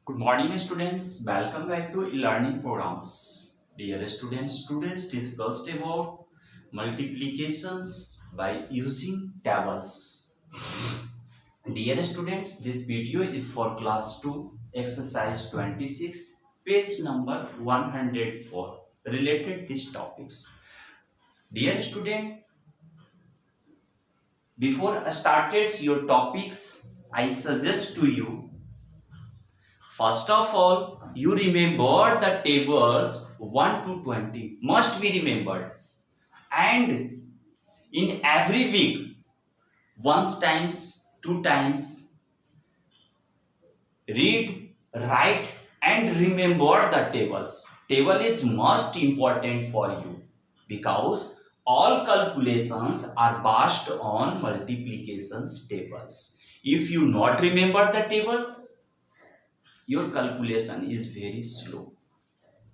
Good morning, students. Welcome back to e-learning programs. Dear students, today's discussed about multiplications by using tables. Dear students, this video is for class 2, exercise 26, page number 104, related these topics. Dear student, before I started your topics, I suggest to you, first of all, you remember the tables 1 to 20 must be remembered, and in every week, once times, two times, read, write, and remember the tables. Table is most important for you because all calculations are based on multiplications tables. If you not remember the table, your calculation is very slow.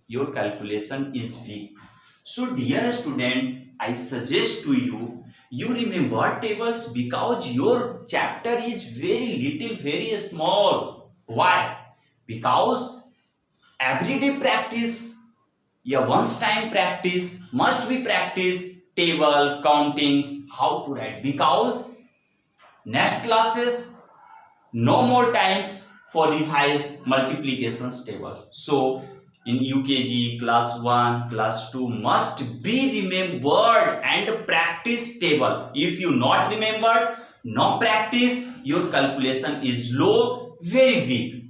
Your calculation is weak. So dear student, I suggest to you, you remember tables because your chapter is very little, very small. Why? Because everyday practice, once time practice must be practice table, countings, how to write. Because next classes, no more times for revise multiplications table. So in UKG class 1, class 2 must be remembered and practice table. If you not remembered, no practice, your calculation is low, very weak.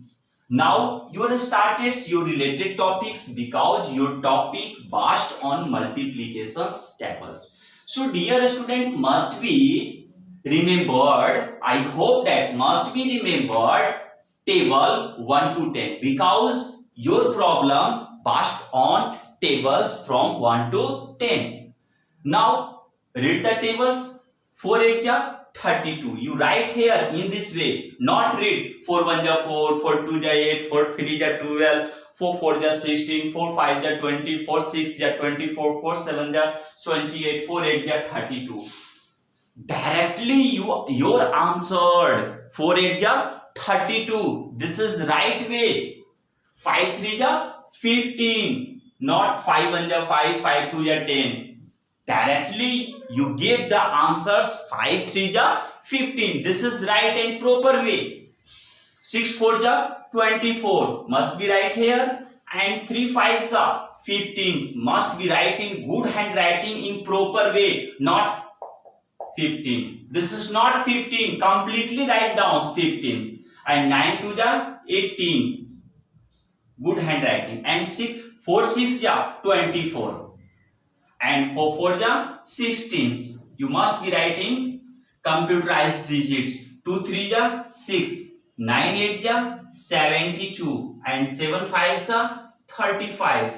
Now you are started your related topics because your topic based on multiplications tables. So dear student, must be remembered, I hope that must be remembered table 1 to 10 because your problems based on tables from 1 to 10. Now read the tables. 4 8 ja 32. You write here in this way, not read 4 1 ja 4, 4 2 ja 8, 4 3 ja 12, 4 4 ja 16, 4 5 ja 20, 4 6 ja 24, 4 7 ja 28, 4 8 ja 32. Directly your answered 4 8 ja 32. This is right way. 5 3 ja 15, not 5 1 ja 5, 5 2 ja 10. Directly you give the answers 5 3 ja 15. This is right and proper way. 6 4 ja 24 must be right here, and 3 5 ja 15 must be right in good handwriting in proper way, not 15. This is not 15. Completely write down 15. And 9 2 ja 18. Good handwriting. And 4 6 ja 24. And 4 4 ja 16. You must be writing computerized digits. 2 3 ja 6. 9 8 ja 72. And 7 5 ja 35.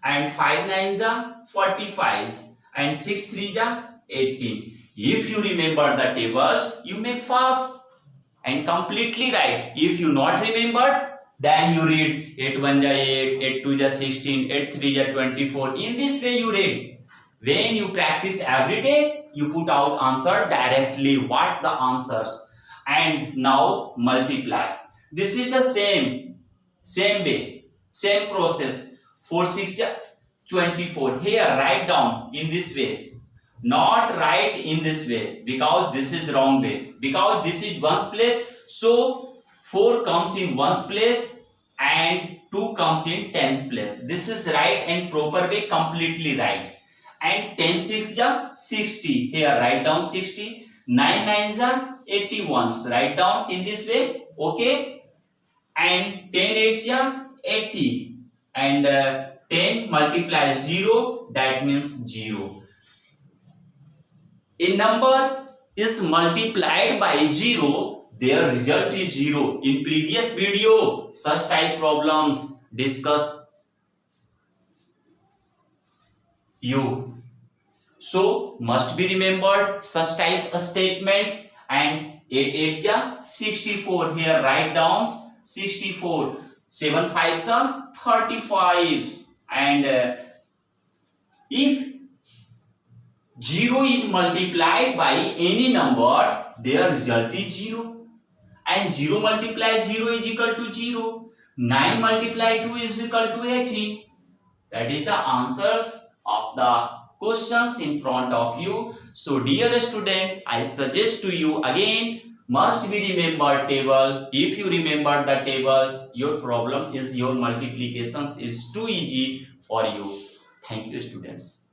And 5 9 ja 45. And 6 3 ja 18. If you remember the tables, you make fast and completely right. If you not remembered, then you read 8 1 ja 8, 8 2 ja 16, 8 3 ja 24. In this way you read. When you practice every day, you put out answer directly what the answers. And now multiply. This is the same way, same process. 4 6 ja 24. Here write down in this way. Not write in this way because this is wrong way. Because this is ones place, so 4 comes in ones place and 2 comes in tens place. This is right and proper way, completely right. And 10 6 ja 60. Here write down 60. 9 9 ja 81. Write down in this way. Okay. And 10 8 ja 80. And 10 multiply 0, that means 0. A number is multiplied by 0, their result is 0. In previous video, such type problems discussed you. So must be remembered such type of statements. And 8 8 ja 64. Here write down 64. 7 5 ja 35. And if 0 is multiplied by any numbers, their result is 0. And 0 multiplied 0 is equal to 0. 9 multiply 2 is equal to 18. That is the answers of the questions in front of you. So dear student, I suggest to you again, must be remember table. If you remember the tables, your problem is your multiplications is too easy for you. Thank you students.